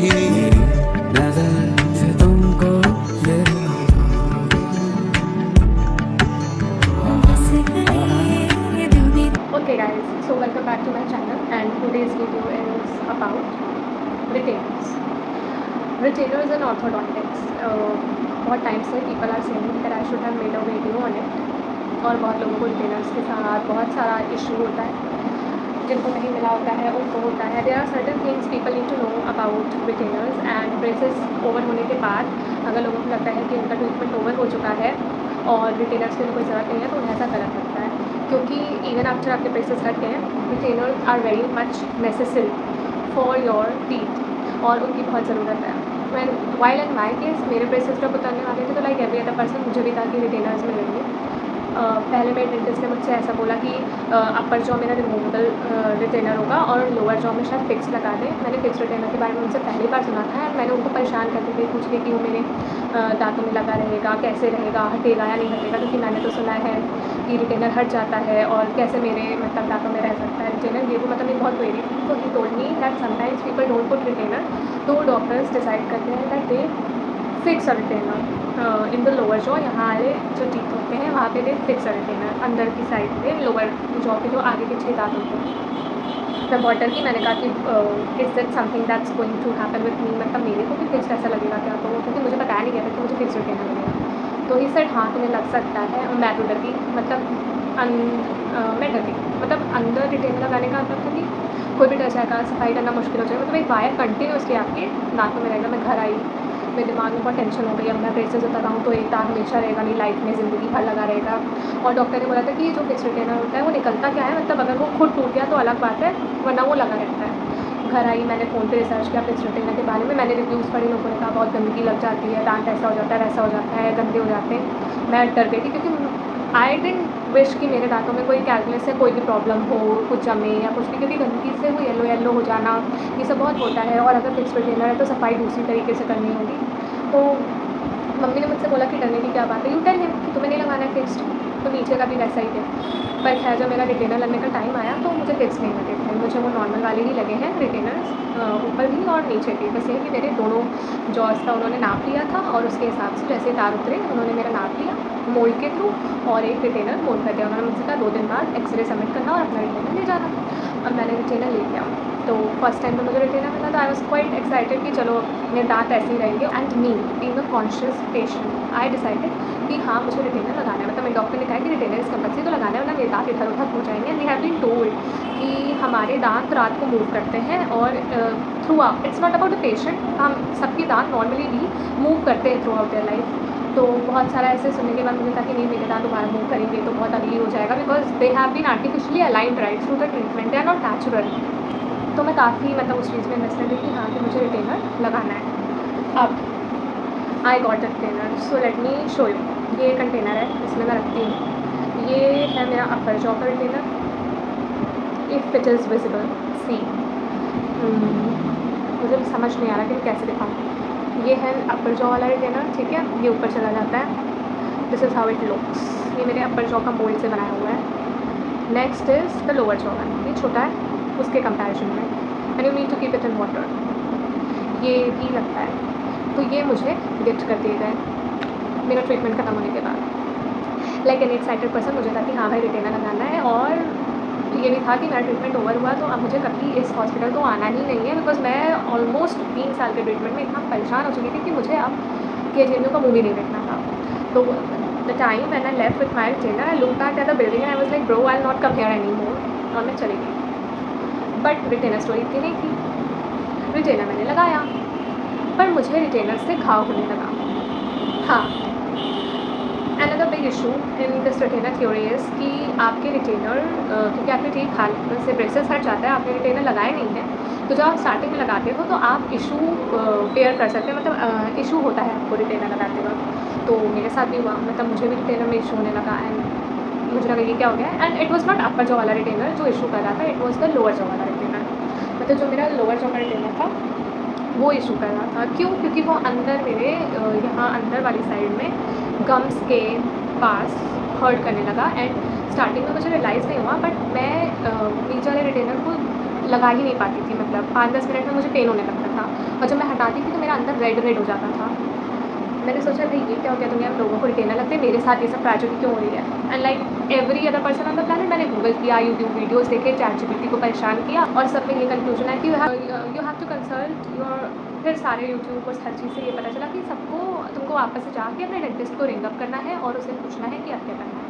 ही मेरी नजर से तुमको ये Okay guys, so welcome back to my channel and today's video is about retainers. Retainers and orthodontics. बहुत टाइम से people are saying that I should have made a video on it. और बहुत लोगों को retainers के साथ बहुत सारा issue होता है, जिनको नहीं मिला होता है उनको होता है. There are certain things people need to know about retainers and braces over होने के बाद अगर लोगों को लगता है कि उनका ट्रीटमेंट ओवर हो चुका है और रिटेनर्स की कोई ज़रूरत नहीं है तो उन्हें ऐसा गलत लगता है, क्योंकि इवन आफ्टर आपके ब्रेसेस कट गए हैं retainers are very much necessary for your teeth और उनकी बहुत ज़रूरत है. When while and my case मेरे ब्रेसेस जब उतरने वाले थे तो लाइक एवरी अदर पर्सन मुझे भी था कि रिटेनर्स मिलेंगे. पहले मेरे डेंटिस्ट ने मुझसे ऐसा बोला कि अपर जॉ मेरा रिमूवेबल रिटेनर होगा और लोअर जॉ में शायद फिक्स लगा दें. मैंने फिक्स रिटेनर के बारे में उनसे पहली बार सुना था एंड मैंने उनको परेशान करते थे पूछ के कि वो मेरे दांतों में लगा रहेगा, कैसे रहेगा, हटेगा या नहीं हटेगा, क्योंकि मैंने तो सुना है कि रिटेनर हट जाता है और कैसे मेरे मतलब दांतों में रह सकता है रिटेनर. ये वो मतलब एक बहुत क्वेरी. तो he told me that sometimes people don't put retainer, तो डॉक्टर्स डिसाइड करते हैं that they fix a retainer in the lower jaw. यहाँ वाले जो टीथ होते हैं वहाँ पे दे फिक्स अ रिटेनर अंदर की साइड पे लोअर जॉ के जो आगे के 6 दांत होते हैं. मैं बॉटल की मैंने कहा कि is that something that's going to happen with me, मतलब मेरे को भी फिक्स ऐसा लगेगा क्या, तो क्योंकि मुझे बताया नहीं गया था कि मुझे फिक्स रिटेनर लगेगा. तो ही सेड हाँ तुम्हें लग सकता है. और मैं तो डरी, मतलब मैं डरी, मतलब अंदर रिटेनर लगाने का मतलब था कि कोई भी डर जाएगा, सफाई करना मुश्किल हो जाएगा. मतलब एक वायर कंटिन्यूसली आपके दांतों में रहेगा. मैं घर आई, मेरे दिमाग में बहुत टेंशन हो गई. अब मैं ब्रेसेस उतर रहा हूँ तो एक दांत हमेशा रहेगा नहीं, लाइफ में ज़िंदगी भर लगा रहेगा. और डॉक्टर ने बोला था कि जो फिक्स रिटेनर होता है वो निकलता क्या है, मतलब अगर वो खुद टूट गया तो अलग बात है, वरना वो लगा रहता है. घर आई, मैंने फ़ोन पे रिसर्च किया फिक्स रिटेनर के बारे में. मैंने रिव्यूज़ पढ़े, लोगों ने कहा बहुत गंदगी लग जाती है, दांत ऐसा हो जाता है, वैसा हो जाता है, गंदे हो जाते हैं. मैं डर गई थी क्योंकि आई डिडंट विश कि मेरे दांतों में कोई कैलकुलस से कोई भी प्रॉब्लम हो, कुछ जमे या कुछ भी, क्योंकि गंदगी से वो येलो येलो हो जाना ये सब बहुत होता है. और अगर फिक्स रिटेनर है तो सफाई दूसरी तरीके से करनी होगी. तो मम्मी ने मुझसे बोला कि डरने की क्या बात है, यू टेल हिम कि तुम्हें नहीं लगाना है फिक्स्ड. तो नीचे का भी वैसा ही है. पर खैर जब मेरा रिटेनर लगने का टाइम आया तो मुझे फिक्स नहीं लगे थे, मुझे वो नॉर्मल वाले ही लगे हैं रिटेनर्स, ऊपर भी और नीचे भी. बस ये कि मेरे दोनों जॉस का उन्होंने नाप लिया था और उसके हिसाब से जैसे तार उतरे उन्होंने मेरा नाप लिया मोल्ड के थ्रू और एक रिटेनर मोल्ड कर दिया. उन्होंने मुझसे कहा 2 दिन बाद एक्सरे सबमिट करना और अपना रिटेनर ले जाना. और मैंने रिटेनर ले लिया. तो फर्स्ट टाइम तो मुझे रिटेनर मिला तो आई वॉज क्वाइट एक्साइटेड कि चलो मेरे दांत ऐसे ही रहेंगे. And me being a conscious patient I decided कि हाँ मुझे रिटेनर लगाना है. मतलब मेरे डॉक्टर ने कहा कि रिटेनर इस कंपल्सरी तो लगाना है वरना मेरे दांत इधर उधर हो जाएंगे. And we have been told कि हमारे दांत रात को मूव करते हैं और throughout, it's not about the patient, हम सबके दांत नॉर्मली भी मूव करते हैं थ्रू आउट देयर लाइफ. तो बहुत सारा ऐसे सुनने के बाद मुझे था कि नहीं मेरे दांत दोबारा मूव करेंगे तो बहुत अगली हो जाएगा, because they have been artificially aligned right through the treatment, they are not natural. तो मैं काफ़ी मतलब उस चीज़ में इन्वेस्टेड थी कि हाँ कि मुझे रिटेनर लगाना है. अब I got the retainer, so let me show you. ये कंटेनर है इसमें मैं रखती हूँ. ये है मेरा अपर जॉ का retainer, if it is visible see. मुझे भी समझ नहीं आ रहा कि मैं कैसे दिखाऊँ. ये है अपर जॉ वाला रिटेनर, ठीक है, ये ऊपर चला जाता है. This is how it looks. ये मेरे अपर जॉ का मोल्ड से बनाया हुआ है. Next is the lower jaw one. ये छोटा है उसके कंपैरिजन में and you need to keep it in water. ये भी लगता है. तो ये मुझे गिफ्ट कर दिए गए मेरा ट्रीटमेंट खत्म होने के बाद. लाइक एन एक्साइटेड पर्सन मुझे था कि हाँ भाई रिटेनर लगाना है. और ये भी था कि मेरा ट्रीटमेंट ओवर हुआ तो अब मुझे कभी इस हॉस्पिटल तो आना ही नहीं है, बिकॉज मैं ऑलमोस्ट 3 साल के ट्रीटमेंट में इतना परेशान हो चुकी थी कि मुझे अब KGMU का मूवी नहीं देखना था. तो the time when I left with my retainer I looked at the building and I was like bro I will not come here any more. और मैं चली गई. बट रिटेनर स्टोरी इतनी नहीं थी. रिटेनर मैंने लगाया पर मुझे रिटेनर से घाव होने लगा. हाँ, another big issue in this retainer theory is कि आपके रिटेनर क्योंकि आपके ठीक हाल से ब्रेसेस हट जाता है, आपने रिटेनर लगाए नहीं है, तो जब आप स्टार्टिंग में लगाते हो तो आप इशू बेयर कर सकते हैं, मतलब इशू होता है आपको रिटेनर लगाते वक्त. तो मेरे साथ भी हुआ, मतलब मुझे भी रिटेनर में इशू होने लगा एंड मुझे लगा ये क्या हो गया. And it was not upper jaw वाला रिटेनर जो इशू कर रहा था, it was the lower jaw वाला रिटेनर. मतलब जो मेरा लोअर जॉ का रिटेनर था वो इशू कर रहा था. क्यों? क्योंकि वो अंदर मेरे यहाँ अंदर वाली साइड में गम्स के पास हर्ट करने लगा. एंड स्टार्टिंग में मुझे रियलाइज़ नहीं हुआ, बट मैं नीचे वाले रिटेनर को लगा ही नहीं पाती थी. मतलब 5-10 मिनट में मुझे पेन होने लगता था और जब मैं हटा बनाती थी तो मेरा अंदर रेड हो जाता था। मैंने सोचा भाई ये क्या हो गया, दुनिया में लोगों को रिटेनर लगते हैं, मेरे साथ ये सब ट्रेजेडी क्यों हो रही है। And like every other person on the planet मैंने गूगल किया, यूट्यूब वीडियोस देखे, ChatGPT को परेशान किया, और सब में ये कंक्लूजन है कि you have to consult your. फिर सारे यूट्यूब और हर चीज़ से ये पता चला कि सबको तुमको वापस से जाके अपने डेंटिस्ट को रिंग अप करना है और उसे पूछना है कि अब क्या करना है।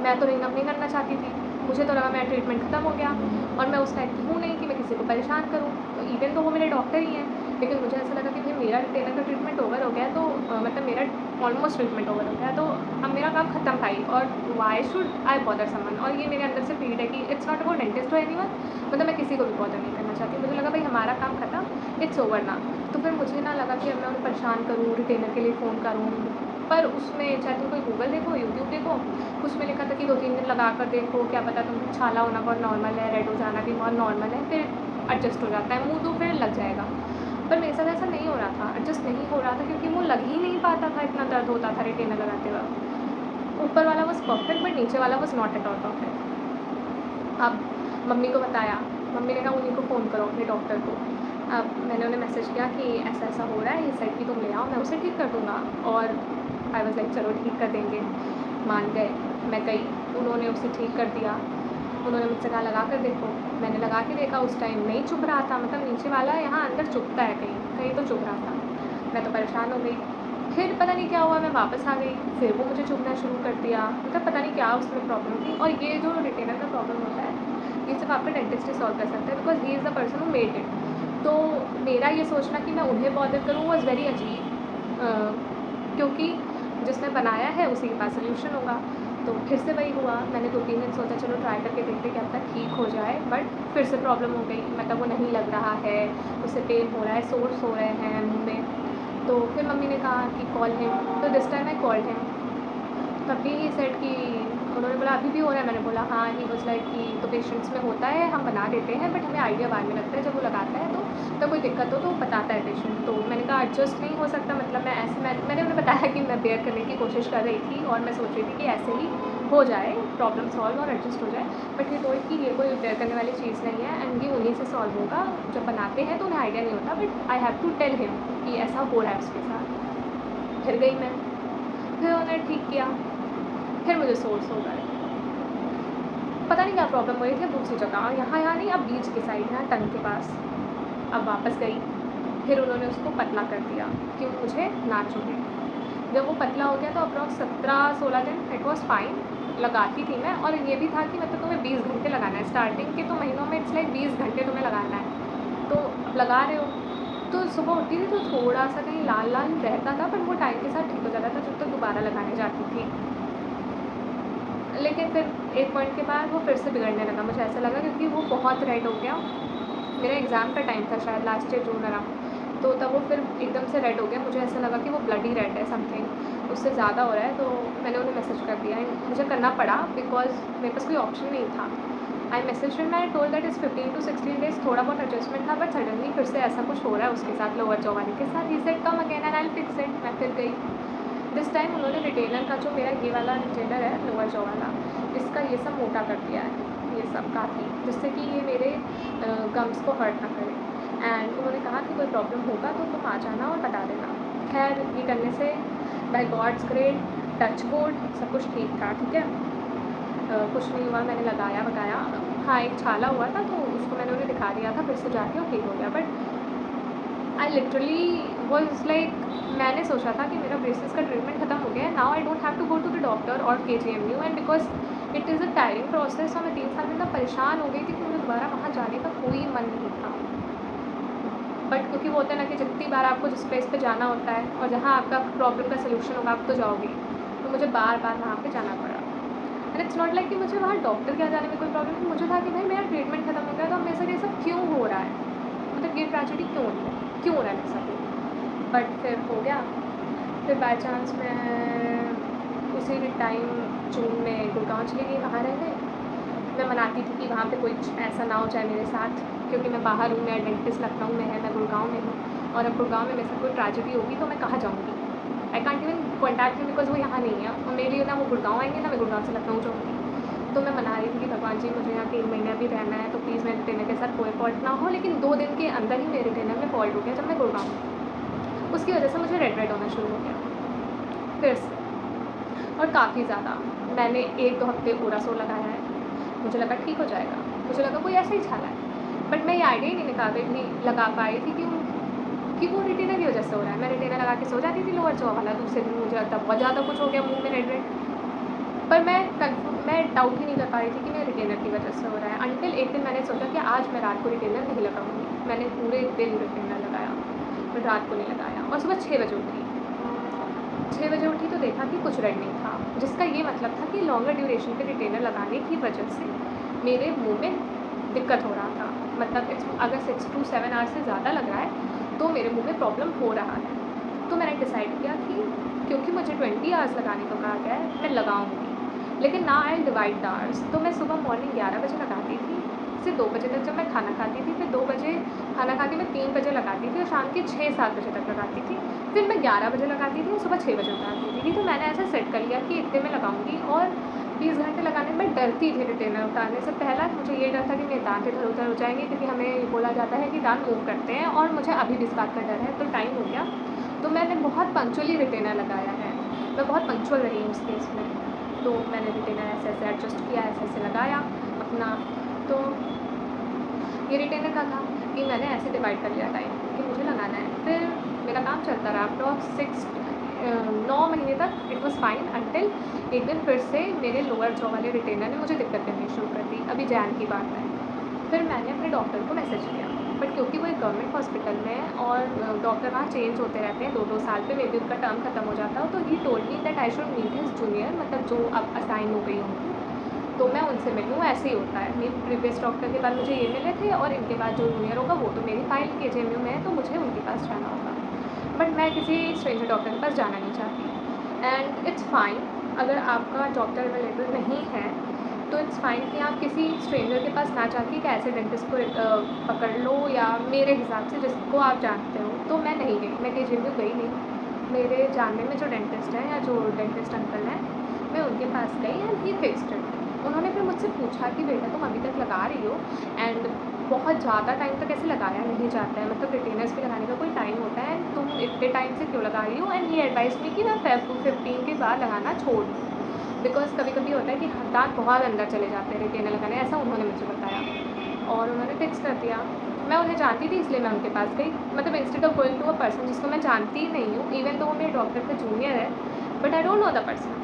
मैं तो रिंग अप नहीं करना चाहती थी, मुझे तो लगा मेरा ट्रीटमेंट ख़त्म हो गया, और मैं उस टाइप की हूँ नहीं कि मैं किसी को परेशान करूँ। तो इवन तो वो मेरे डॉक्टर ही हैं, लेकिन मुझे ऐसा लगा कि भाई मेरा रिटेनर का ट्रीटमेंट ओवर हो गया है, तो मतलब मेरा ऑलमोस्ट ट्रीटमेंट ओवर हो गया है, तो अब मेरा काम ख़त्म भाई, और why should I bother someone. और ये मेरे अंदर से फीड है कि इट्स नॉट अबाउट डेंटिस्ट और एनीवन, मतलब मैं किसी को भी बॉदर नहीं करना चाहती। मुझे लगा भाई हमारा काम ख़त्म, इट्स ओवर ना। तो फिर मुझे ना लगा कि अब मैं उन्हें परेशान करूँ, रिटेनर के लिए फ़ोन करूँ। पर उसमें चाहे तुम कोई गूगल देखो, यूट्यूब देखो, उसमें लिखा था कि 2-3 दिन लगा कर देखो, क्या पता तुम छाला होना बहुत नॉर्मल है, रेड हो जाना भी बहुत नॉर्मल है, फिर एडजस्ट हो जाता है, मुँह तो फिर लग जाएगा। पर मेरे साथ ऐसा नहीं हो रहा था, एडजस्ट नहीं हो रहा था, क्योंकि मुँह लग ही नहीं पाता था, इतना दर्द होता था रिटेनर लगाते वक्त। ऊपर वाला वॉज परफेक्ट बट नीचे वाला was not at all perfect. अब मम्मी को बताया, मम्मी ने कहा उन्हीं को फ़ोन करो, अपने डॉक्टर को। अब मैंने उन्हें मैसेज किया कि ऐसा ऐसा हो रहा है, ये साइड की तुम ले आओ, मैं उसे ठीक कर दूँगा। और आई वाज लाइक चलो ठीक कर देंगे, मान गए। मैं गई, उन्होंने उसे ठीक कर दिया। उन्होंने मुझसे कहा लगा कर देखो, मैंने लगा के देखा, उस टाइम नहीं चुभ रहा था, मतलब नीचे वाला यहाँ अंदर चुभता है कहीं कहीं, तो चुभ रहा था। मैं तो परेशान हो गई। फिर पता नहीं क्या हुआ, मैं वापस आ गई, फिर वो मुझे चुभना शुरू कर दिया, मतलब पता नहीं क्या उसमें प्रॉब्लम थी। और ये जो रिटेनर का प्रॉब्लम होता है, ये सिर्फ आपका डेंटिस्ट ही सॉल्व कर सकता है, because he is the person who made it. तो मेरा ये सोचना कि मैं उन्हें बॉदर करूँ वॉज़ वेरी अजीब, क्योंकि जिसने बनाया है उसी के पास सोल्यूशन होगा। तो फिर से वही हुआ, मैंने 2-3 दिन सोचा चलो ट्राई करके देखते क्या पता ठीक हो जाए, बट फिर से प्रॉब्लम हो गई, मतलब वो नहीं लग रहा है, उसे पेन हो रहा है, सोर्स हो रहे हैं मुँह में। तो फिर मम्मी ने कहा कि कॉल हिम, तो this time I called him. तब भी ही सेड कि उन्होंने बोला अभी भी हो रहा है, मैंने बोला हाँ। ही वाज लाइक कि तो पेशेंट्स में होता है, हम बना देते हैं, बट हमें आइडिया बाद में लगता है, जब वो लगाता है तो कोई दिक्कत हो तो वो बताता है पेशेंट। तो मैंने कहा एडजस्ट नहीं हो सकता, मतलब मैं ऐसे मैंने उन्हें बताया कि मैं बेयर करने की कोशिश कर रही थी, और मैं सोच रही थी कि ऐसे ही हो जाए, प्रॉब्लम सॉल्व और एडजस्ट हो जाए। बट ये टोल्ड कि ये कोई बेयर करने वाली चीज़ नहीं है, एंड ये उन्हीं से सॉल्व होगा, जब बनाते हैं तो उन्हें आइडिया नहीं होता, but I have to tell him कि ऐसा हो रहा है उसके साथ। फिर गई मैं, फिर उन्होंने ठीक किया, फिर मुझे सोर्स हो गए, पता नहीं क्या प्रॉब्लम हुई थी। अब दूसरी जगह, यहाँ नहीं, अब बीच के साइड में, टंग के पास। अब वापस गई, फिर उन्होंने उसको पतला कर दिया कि मुझे ना चुभे। जब वो पतला हो गया तो अप्रॉक्स 17-16 दिन इट वॉज़ फाइन, लगाती थी मैं। और ये भी था कि मतलब तुम्हें 20 घंटे लगाना है, स्टार्टिंग के तो महीनों में इट्स लाइक 20 घंटे तुम्हें लगाना है। तो अब लगा रहे हो, तो सुबह उठती थी तो थोड़ा सा कहीं लाल लाल रहता था, पर वो टाइम के साथ ठीक हो जाता था, जब तक दोबारा लगाने जाती थी। लेकिन फिर एक पॉइंट के बाद वो फिर से बिगड़ने लगा, मुझे ऐसा लगा, क्योंकि वो बहुत रेड हो गया। मेरा एग्ज़ाम का टाइम था शायद लास्ट ईयर जून अराउंड, तो तब वो फिर एकदम से रेड हो गया। मुझे ऐसा लगा कि वो ब्लडी रेड है, समथिंग उससे ज़्यादा हो रहा है। तो मैंने उन्हें मैसेज कर दिया, एंड मुझे करना पड़ा बिकॉज मेरे पास कोई ऑप्शन नहीं था। I message and I told that is 15 to 16 days, थोड़ा बहुत एडजस्टमेंट था, बट सडनली फिर से ऐसा कुछ हो रहा है उसके साथ, लोअर जॉ वाले के साथ। He said come again and I will fix it. मैं फिर गई, दिस टाइम उन्होंने रिटेनर का, जो मेरा ये वाला रिटेनर है लोअर जॉ वाला, इसका ये सब मोटा कर दिया है, ये सब काफ़ी, जिससे कि ये मेरे गम्स को हर्ट ना करे। एंड उन्होंने कहा कि कोई प्रॉब्लम होगा तो तुम आ जाना और बता देना। खैर ये करने से by God's great, touch wood, सब कुछ ठीक था, ठीक है। कुछ नहीं हुआ, मैंने लगाया वगाया। हाँ, एक छाला हुआ था तो उसको मैंने उन्हें दिखा दिया था, फिर से जाके वो ठीक हो गया। But I literally was like, मैंने सोचा था कि मेरा ब्रेसेस का ट्रीटमेंट खत्म हो गया है, now I don't have to go to the doctor और KGMU, and because it is a tiring process. और मैं 3 साल में इतना परेशान हो गई थी कि मुझे दोबारा वहाँ जाने का कोई मन नहीं था। बट क्योंकि वो होता है ना कि जितनी बार आपको जिस प्लेस पे जाना होता है और जहाँ आपका प्रॉब्लम का सलूशन होगा आप तो जाओगे, तो मुझे बार बार वहाँ पे जाना पड़ा। एंड इट्स नॉट लाइक कि मुझे वहाँ डॉक्टर के यहाँ जाने में कोई प्रॉब्लम नहीं, मुझे था कि भाई मेरा ट्रीटमेंट खत्म हो गया, तो अब मेरे साथ ये सब क्यों हो रहा है, मतलब ये ट्रेजेडी क्यों हो रही है, क्यों हो रहा है मेरे साथ। बट फिर हो गया। फिर बाई चांस मैं उसी टाइम जून में गुड़गांव चली गई वहाँ रहने। मैं मनाती थी कि वहाँ पे कोई ऐसा ना हो जाए मेरे साथ, क्योंकि मैं बाहर हूँ, मैं डेंटिस्ट लखनऊ में है, मैं गुड़गांव में हूँ, और अब गुड़गांव में मेरे साथ कोई ट्रेजेडी होगी तो मैं कहाँ जाऊँगी। I can't even contact him because वो यहाँ नहीं है, और मेरे लिए ना वो गुड़गांव आएंगे ना मैं गुड़गांव से लखनऊ जाऊँगी। तो मैं मना रही थी कि भगवान जी मुझे यहाँ 3 महीने अभी रहना है, तो प्लीज़ मेरे रिटेनर के साथ कोई फॉल्ट ना हो। लेकिन 2 दिन के अंदर ही मेरे रिटेनर में फॉल्ट हो गया जब मैं गुड़गाँव में। उसकी वजह से मुझे रेड होना शुरू हो गया फिर से, और काफ़ी ज़्यादा। मैंने 1-2 हफ्ते ओरासो लगाया है, मुझे लगा ठीक हो जाएगा, मुझे लगा कोई ऐसा ही छाला है। बट मैं ये आइडिया ही नहीं लगा पाई थी कि वो रिटेनर की वजह से हो रहा है। मैं रिटेनर लगा के सो जाती थी लोअर जॉ वाला, दूसरे दिन मुझे लगता बहुत ज़्यादा कुछ हो गया मुँह में रेड। पर मैं डाउट ही नहीं कर पा रही थी कि मेरे रिटेनर की वजह से हो रहा है। अंटिल एक दिन मैंने सोचा कि आज मैं रात को रिटेनर नहीं लगाऊंगी। मैंने पूरे दिन रिटेनर लगाया, पर रात को नहीं लगाया, और सुबह 6 बजे उठी। 6 बजे उठी तो देखा कि कुछ रेड नहीं था, जिसका ये मतलब था कि लॉन्गर ड्यूरेशन के रिटेनर लगाने की वजह से मेरे मुँह में दिक्कत हो रहा था। मतलब अगर 6 to 7 आवर्स से ज़्यादा लग रहा है तो मेरे मुँह में प्रॉब्लम हो रहा है। तो मैंने डिसाइड किया कि क्योंकि मुझे 20 आवर्स लगाने को कहा गया है, मैं लगाऊंगी। लेकिन ना आई डिवाइड द आवर्स। तो मैं सुबह मॉर्निंग 11 बजे लगाती थी, से 2 बजे तक जब मैं खाना खाती थी, फिर 2 बजे खाना खा के मैं 3 बजे लगाती थी, और शाम के 6-7 बजे तक लगाती थी। फिर मैं 11 बजे लगाती थी और सुबह 6 बजे उठाती थी। तो मैंने ऐसा सेट कर लिया कि इतने में लगाऊंगी। और 20 घंटे लगाने में डरती थी रिटेनर उतारने से। पहला मुझे ये डर था कि मेरे दांत इधर उधर हो जाएंगे, क्योंकि हमें बोला जाता है कि दांत मूव करते हैं, और मुझे अभी भी इस बात का डर है। तो टाइम हो गया, तो मैंने बहुत पंक्चुअली रिटेनर लगाया है। मैं बहुत पंक्चुअल रही हूँ उस केस में। तो मैंने रिटेनर ऐसे ऐसे एडजस्ट किया, ऐसे ऐसे लगाया अपना। तो ये रिटेनर का था कि मैंने ऐसे डिवाइड कर लिया टाइम कि मुझे लगाना है। फिर मेरा काम चलता रहा अप्रॉक्स 9 महीने तक। इट वॉज़ फाइन अंटिल एक दिन फिर से मेरे लोअर जॉ वाले रिटेनर ने मुझे दिक्कत करनी शुरू कर दी। अभी जैन की बात है। फिर मैंने अपने डॉक्टर को मैसेज किया, बट क्योंकि वो एक गवर्नमेंट हॉस्पिटल में है और डॉक्टर वहाँ चेंज होते रहते हैं 2-2 साल पे, मे बी उनका टर्म खत्म हो जाता हो, तो he told me that I should meet his junior, मतलब जो अब असाइन हो गई होंगी, तो मैं उनसे मिलूँ। ऐसे ही होता है। मेरे प्रीवियस डॉक्टर के बाद मुझे ये मिले थे, और इनके बाद जो जूनियर होगा वो तो मेरी फाइल के JMU में है, तो मुझे उनके पास जाना होगा। बट मैं किसी स्ट्रेंजर डॉक्टर के पास जाना नहीं चाहती। एंड इट्स फाइन, अगर आपका डॉक्टर अवेलेबल नहीं है तो इट्स फाइन कि आप किसी स्ट्रेंजर के पास ना जाके एक ऐसे डेंटिस्ट को पकड़ लो, या मेरे हिसाब से जिसको आप जानते हो। तो मैं नहीं गई, मैं KGMU गई नहीं। मेरे जानने में जो डेंटिस्ट है, या जो डेंटिस्ट अंकल हैं, मैं उनके पास गई एंड ही फिक्स्ड इट। उन्होंने फिर मुझसे पूछा कि बेटा तुम अभी तक लगा रही हो, एंड बहुत ज़्यादा टाइम तक ऐसे लगाया नहीं जाता है, मतलब रिटेनर्स भी लगाने का कोई टाइम होता है, तुम इतने टाइम से क्यों लगा रही हो। एंड ये एडवाइस में कि मैं Feb 15 के बाद लगाना छोड़ दूँ, बिकॉज कभी कभी होता है कि दांत बहुत अंदर चले जाते हैं रिटेनर लगाने, ऐसा उन्होंने मुझे बताया, और उन्होंने फिक्स कर दिया। मैं उन्हें जानती थी, इसलिए मैं उनके पास गई। मतलब instead of going to a person जिसको मैं जानती ही नहीं हूँ, इवन तो वो मेरे डॉक्टर का जूनियर है, but I don't know the person,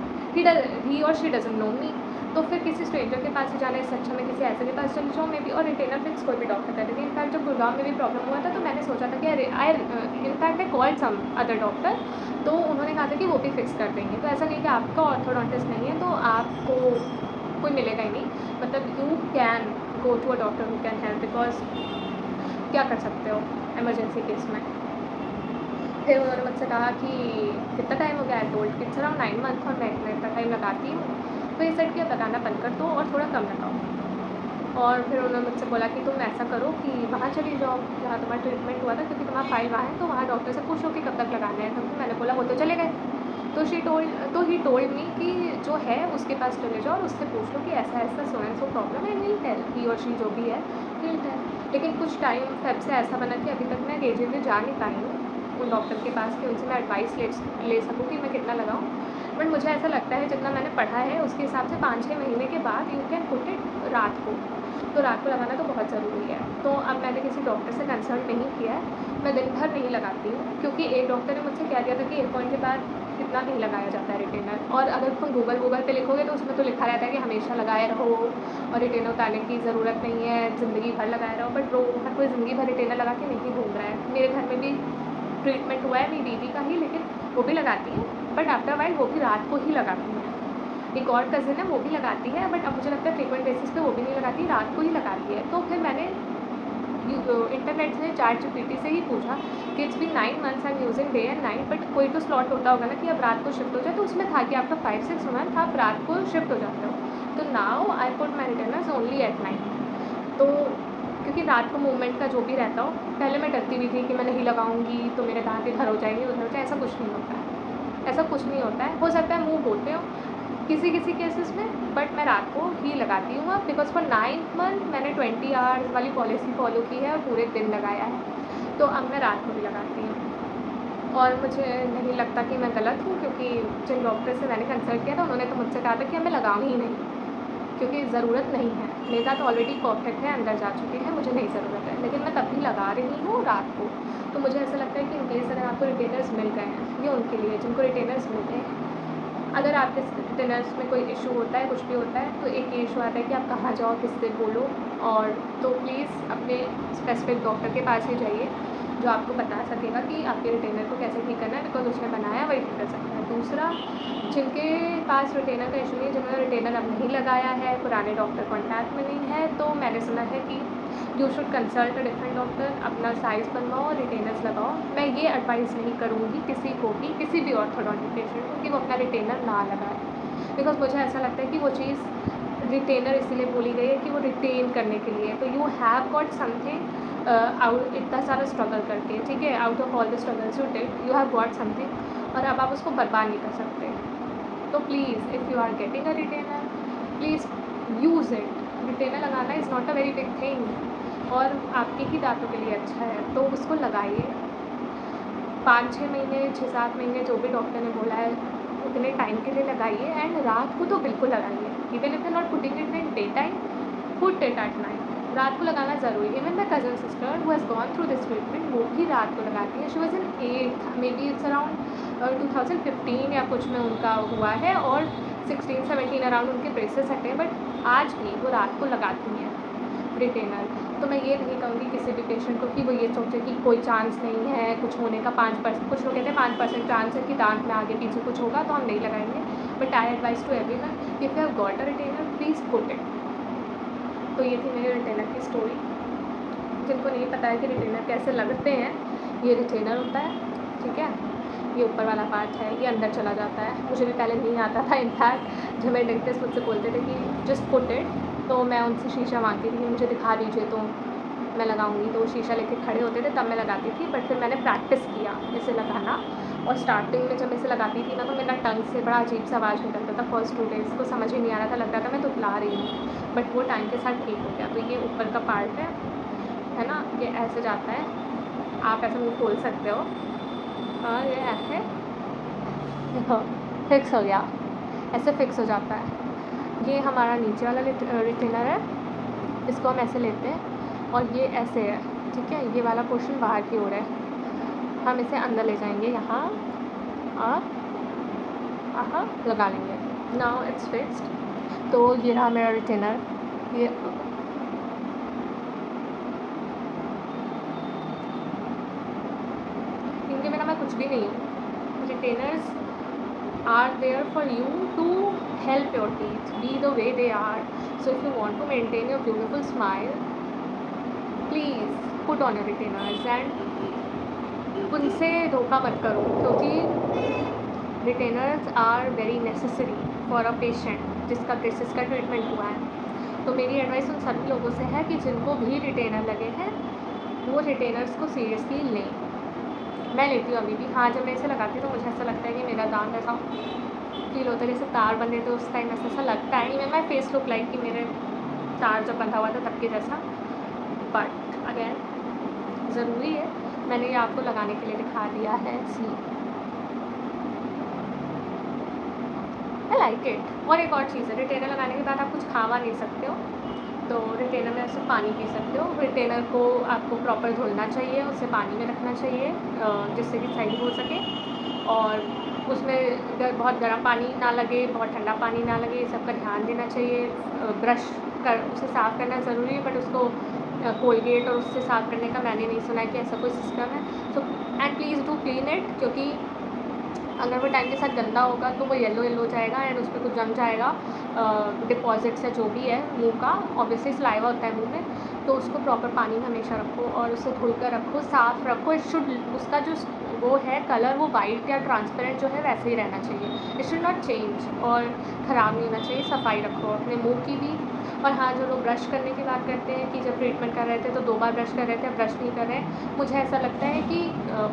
he और शी डजंट नो मी। तो फिर किसी स्ट्रेंजर के पास ही जाना, इससे अच्छा मैं किसी ऐसे के पास चली जाऊँ मे बी, और रिटेनर फिक्स कोई भी डॉक्टर कर देती। इनफैक्ट जब गुड़गांव में भी प्रॉब्लम हुआ था, तो मैंने सोचा था कि in fact I called some other doctor, तो उन्होंने कहा था कि वो भी फिक्स कर देंगे। तो ऐसा नहीं कि आपका ऑर्थोडोंटिस्ट नहीं है तो आपको कोई मिलेगा ही नहीं, मतलब you can go to a doctor who can help, because क्या कर सकते हो इमरजेंसी केस में। फिर उन्होंने मुझसे कहा कि कितना टाइम हो गया है, टोल्ड इट्स अराउंड 9 मंथ, और मैं इतना टाइम लगाती हूँ, तो ये सेट किया लगाना बंद कर दो और थोड़ा कम लगाओ। और फिर उन्होंने मुझसे बोला कि तुम ऐसा करो कि वहाँ चली जाओ जहाँ तुम्हारा ट्रीटमेंट हुआ था, क्योंकि तुम्हारा फाइल वहाँ है, तो वहाँ डॉक्टर से पूछो कि कब तक लगाना है। तो मैंने बोला वो तो चले गए। तो ही टोल्ड मी कि जो है उसके पास चले जाओ और उससे पूछ लो कि ऐसा ऐसा सो एंड सो प्रॉब्लम है, विल टेल, ही और शी जो भी है विल टेल। लेकिन कुछ टाइम फेब से ऐसा बना कि अभी तक मैं KGMU जा नहीं पाई हूँ उन डॉक्टर के पास कि उनसे मैं एडवाइस ले सकूँ कि मैं कितना लगाऊँ। बट मुझे ऐसा लगता है जितना मैंने पढ़ा है उसके हिसाब से 5-6 महीने के बाद यू कैन पुट इट रात को, तो रात को लगाना तो बहुत ज़रूरी है। तो अब मैंने किसी डॉक्टर से कंसल्ट नहीं किया है, मैं दिन भर नहीं लगाती हूँ, क्योंकि एक डॉक्टर ने मुझसे कह दिया था कि एक पॉइंट के बाद इतना नहीं लगाया जाता है रिटेनर। और अगर तुम गूगल पे लिखोगे तो उसमें तो लिखा रहता है कि हमेशा लगाए रहो और रिटेनर उतारने की ज़रूरत नहीं है, ज़िंदगी भर लगाए रहो। बट हर कोई ज़िंदगी भर रिटेनर लगा के नहीं घूम रहा है। मेरे घर में भी ट्रीटमेंट हुआ है मेरी दीदी का ही, लेकिन वो भी लगाती है, बट आफ्टर वाइल वो भी रात को ही लगाती है। एक और कज़िन है वो भी लगाती है, बट अब मुझे लगता है फ्रीक्वेंट बेसिस पे वो भी नहीं लगाती, रात को ही लगाती है। तो फिर मैंने इंटरनेट से ChatGPT से ही पूछा कि it's been 9 months I am using day and night, but कोई तो स्लॉट होता होगा ना कि अब रात को शिफ्ट हो जाए, तो उसमें था कि आपका 5-6 मंथ आप रात को शिफ्ट हो जाते हो। तो now I put my retainers only at night. तो क्योंकि रात को मूवमेंट का जो भी रहता हो, पहले मैं डरती भी थी कि मैं नहीं लगाऊंगी तो मेरे दांत इधर हो जाएंगे उधर हो जाए, ऐसा कुछ नहीं होता है, ऐसा कुछ नहीं होता है। हो सकता है मूव होते हो, किसी किसी केसेस में, बट मैं रात को ही लगाती हूँ अब, बिकॉज फॉर 9th मंथ मैंने 20 आवर्स वाली पॉलिसी फॉलो की है और पूरे दिन लगाया है, तो अब मैं रात को भी लगाती हूँ। और मुझे नहीं लगता कि मैं गलत हूँ, क्योंकि जिन डॉक्टर से मैंने कंसल्ट किया था उन्होंने तो मुझसे कहा था कि हमें लगाऊँ ही नहीं, क्योंकि ज़रूरत नहीं है, मेरे साथ ऑलरेडी परफेक्ट है, अंदर जा चुके हैं, मुझे नहीं ज़रूरत है, लेकिन मैं तब भी लगा रही हूँ रात को। तो मुझे ऐसा लगता है कि इन केस अगर आपको रिटेनर्स मिल गए हैं, ये उनके लिए जिनको रिटेनर्स मिलते हैं। अगर आपके रिटेनर्स में कोई इशू होता है, कुछ भी होता है, तो एक ये इशू आता है कि आप कहाँ जाओ, किससे बोलो, और तो प्लीज़ अपने स्पेसिफिक डॉक्टर के पास ही जाइए जो आपको बता सकेगा कि आपके रिटेनर को कैसे ठीक करना है, बिकॉज उसने बनाया वही ठीक कर सकता है। दूसरा, जिनके पास रिटेनर का इशू नहीं है, जिन्होंने रिटेनर अब नहीं लगाया है, पुराने डॉक्टर कॉन्टैक्ट में नहीं है, तो मैंने सुना है कि you should consult a different doctor, अपना साइज़ बनवाओ और रिटेनर्स लगाओ। मैं ये एडवाइस नहीं करूँगी किसी को भी, किसी भी ऑर्थोडोंटिक पेशेंट को, कि वो अपना रिटेनर ना लगाए, बिकॉज मुझे ऐसा लगता है कि वो चीज़ रिटेनर इसीलिए बोली गई है कि वो रिटेन करने के लिए, तो you have got something out, इतना सारा स्ट्रगल करके, ठीक है, out of all the struggles you did, you have got something, और अब आप उसको बर्बाद नहीं कर सकते। तो please if you are getting a retainer, please use it. Retainer लगाना is not a very big thing, और आपके ही दांतों के लिए अच्छा है, तो उसको लगाइए। 5-6 महीने, 6-7 महीने जो भी डॉक्टर ने बोला है उतने टाइम के लिए लगाइए, एंड रात को तो बिल्कुल लगाइए। Even if you not putting it in day time, put it at night. रात को लगाना ज़रूरी। Even my cousin sister who has gone through this treatment, वो भी रात को लगाती है। She was in 8th, may be it's around 2015 या कुछ में उनका हुआ है, और 16-17 अराउंड उनके ब्रेसेस हटे, बट आज भी वो रात को लगाती हैं रिटेनर। तो मैं ये नहीं कहूँगी किसी भी पेशेंट को कि वो ये सोचे कि कोई चांस नहीं है कुछ होने का, 5%, कुछ लोग कहते हैं 5% चांस है कि दांत में आगे पीछे कुछ होगा तो हम नहीं लगाएंगे, but I advise to everyone, if you have got a retainer, please put it. तो ये थी मेरे रिटेनर की स्टोरी। जिनको नहीं पता है कि रिटेनर कैसे लगते हैं, ये रिटेनर होता है, ठीक है, ये ऊपर वाला पार्ट है, ये अंदर चला जाता है। मुझे भी पहले नहीं आता था, इनफैक्ट जब मेरे डेंटिस्ट मुझसे बोलते थे कि जस्ट पुट इट, तो मैं उनसे शीशा मांगती थी कि मुझे दिखा दीजिए तो मैं लगाऊंगी, तो वो शीशा लेके खड़े होते थे तब मैं लगाती थी। बट फिर मैंने प्रैक्टिस किया इसे लगाना, और स्टार्टिंग में जब इसे लगाती थी ना, तो मेरा टंग से बड़ा अजीब सा आवाज़ निकलता था। फर्स्ट 2 डेज़ को समझ ही नहीं आ रहा था, लग रहा था मैं तुतला रही हूँ, बट वो टाइम के साथ ठीक हो गया। तो ये ऊपर का पार्ट है ना, ये ऐसे जाता है, आप ऐसे मुँह खोल सकते हो, और ये ऐसे देखो फिक्स हो गया, ऐसे फिक्स हो जाता है। ये हमारा नीचे वाला रिटेनर है, इसको हम ऐसे लेते हैं, और ये ऐसे है, ठीक है, ये वाला पोर्शन बाहर की ओर है, हम इसे अंदर ले जाएंगे यहाँ, और लगा लेंगे। Now it's fixed. तो ये रहा मेरा रिटेनर। ये इनके बिना मैं कुछ भी नहीं हूँ। Retainers are there for you to help your teeth be the way they are. So if you want to maintain your beautiful smile, please put on your retainers and उनसे धोखा मत करो, क्योंकि retainers are very necessary for a patient जिसका braces का treatment हुआ है। तो मेरी एडवाइस उन सभी लोगों से है कि जिनको भी रिटेनर लगे हैं वो रिटेनर्स को सीरियसली लें। मैं लेती हूँ अभी भी। हाँ, जब मैं इसे लगाती हूँ तो मुझे ऐसा लगता है कि मेरा दांत ऐसा फील होता है जैसे तार बंधे, तो उस टाइम ऐसा लगता है। Even my face look like कि मेरे तार जब बंधा हुआ था तब के जैसा। बट अगेन ज़रूरी है, मैंने ये आपको लगाने के लिए दिखा दिया है। सी आई लाइक इट। और एक और चीज़ है, रिटेनर लगाने के बाद आप कुछ खावा नहीं सकते हो, तो रिटेनर में सिर्फ पानी पी सकते हो। रिटेनर को आपको प्रॉपर धुलना चाहिए, उसे पानी में रखना चाहिए जिससे कि सही हो सके, और उसमें बहुत गर्म पानी ना लगे, बहुत ठंडा पानी ना लगे, ये सब का ध्यान देना चाहिए। ब्रश कर उसे साफ़ करना ज़रूरी है, बट उसको कोलगेट और उससे साफ़ करने का मैंने नहीं सुना है कि ऐसा कोई सिस्टम है। So and please do clean it, क्योंकि अगर वो टाइम के साथ गंदा होगा तो वो येलो हो जाएगा एंड उस पर कुछ जम जाएगा, डिपॉजिट्स है जो भी है मुंह का, ऑब्वियसली सलाइवा होता है मुंह में, तो उसको प्रॉपर पानी में हमेशा रखो और उसे धुल कर रखो, साफ़ रखो। इट शुड, उसका जो वो है कलर, वो वाइट या ट्रांसपेरेंट जो है वैसे ही रहना चाहिए। इट शुड नॉट चेंज और ख़राब नहीं होना चाहिए। सफाई रखो अपने मुंह की भी, और हाँ, जो लोग ब्रश करने की बात करते हैं कि जब ट्रीटमेंट कर रहे थे तो 2 बार ब्रश कर रहे थे, ब्रश नहीं कर रहे हैं, मुझे ऐसा लगता है कि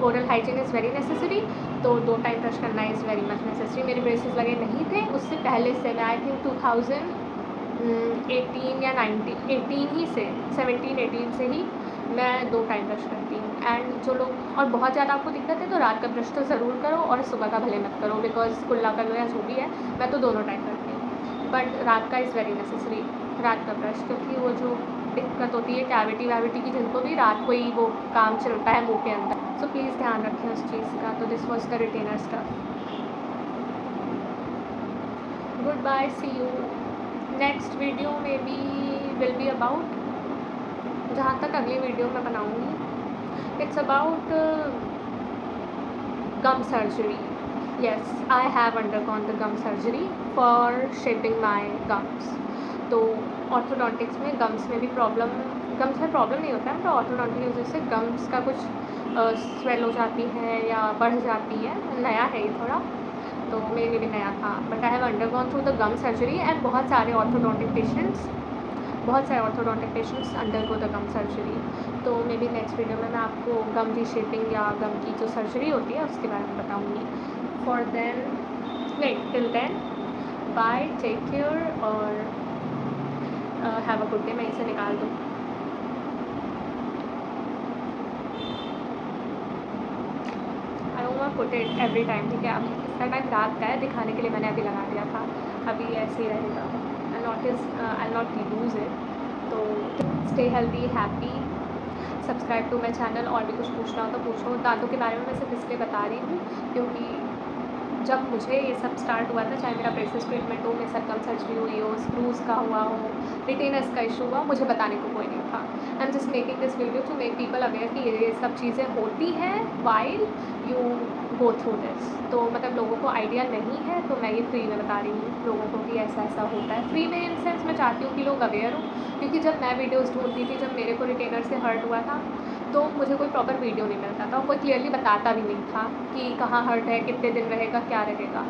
oral hygiene is very necessary, तो 2 टाइम ब्रश करना इज़ वेरी मच नेसेसरी। मेरे ब्रेसेस लगे नहीं थे उससे पहले से, मैं आई थिंक 2018 या 19 18 ही से 17-18 से ही मैं 2 टाइम ब्रश करती हूँ। एंड जो लोग और बहुत ज़्यादा आपको दिक्कत है तो रात का ब्रश तो ज़रूर करो और सुबह का भले मत करो, बिकॉज़ कुल्ला कर लो या जो भी है, मैं तो दोनों टाइम करती हूँ। बट रात का इज़ वेरी नेसेसरी, रात का ब्रश, क्योंकि वो जो दिक्कत होती है कैविटी वैविटी की, जिनको भी रात को ही वो काम चलता है मुँह के अंदर, सो प्लीज़ ध्यान रखें उस चीज़ का। तो this was the retainer stuff. Good bye, see you. Next video में बी विल बी अबाउट, जहाँ तक अगली वीडियो मैं बनाऊँगी, it's about gum surgery. Yes, I have undergone the gum surgery for shaping my gums. तो orthodontics में gums में भी प्रॉब्लम, गम्स में प्रॉब्लम नहीं होता है, तो ऑर्थोडोंटिक की वजह से गम्स का कुछ स्वेल हो जाती है या बढ़ जाती है। नया है ये थोड़ा, तो मेरे लिए भी नया था, but I have undergone through the gum surgery. And बहुत सारे orthodontic patients undergo the gum surgery. तो मे बी नेक्स्ट वीडियो में मैं आपको गम रीशेपिंग या गम की जो सर्जरी होती है उसके बारे में बताऊँगी। For then wait till then, bye, take care और हैव अ गुड डे। मैं इसे निकाल दूँ। I don't want put it every time, ठीक है। अब इसका टाइम रात का है, दिखाने के लिए मैंने अभी लगा दिया था, अभी ऐसे ही रहेगा। I not use it. तो stay healthy, happy, subscribe to my channel. और भी कुछ पूछना हो तो पूछो। दांतों के बारे में मैं सिर्फ इसलिए बता रही हूँ क्योंकि जब मुझे ये सब स्टार्ट हुआ था, चाहे मेरा ब्रेसेस ट्रीटमेंट हो, मेरी सर्कम सर्जरी हुई हो, स्क्रूज़ का हुआ हो, रिटेनर्स का इशू हुआ, मुझे बताने को कोई नहीं था। I am just making this video to make people aware कि ये सब चीज़ें होती हैं while you go through this. तो मतलब लोगों को आइडिया नहीं है, तो मैं ये फ्री में बता रही हूँ लोगों को कि ऐसा ऐसा होता है। फ्री में इन सेंस मैं चाहती हूँ कि लोग अवेयर हों, क्योंकि जब मैं वीडियोज़ ढूंढती थी, जब मेरे को रिटेनर से हर्ट हुआ था, तो मुझे कोई प्रॉपर वीडियो नहीं मिलता था, कोई क्लियरली बताता भी नहीं था कि कहाँ हर्ट है, कितने दिन रहेगा, क्या रहेगा।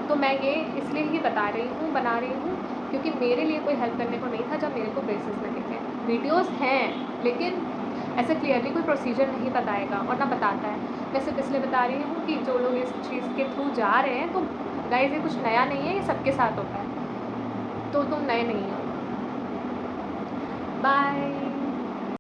तो मैं ये इसलिए ही बना रही हूँ क्योंकि मेरे लिए कोई हेल्प करने को नहीं था जब मेरे को ब्रेसेस लगे थे। वीडियोज़ हैं लेकिन ऐसे क्लियरली कोई प्रोसीजर नहीं बताएगा और ना बताता है। मैं सिर्फ इसलिए बता रही हूँ कि जो लोग इस चीज़ के थ्रू जा रहे हैं, तो गाइस ये कुछ नया नहीं है, ये सबके साथ होता है, तो तुम नए नहीं हो। बाय।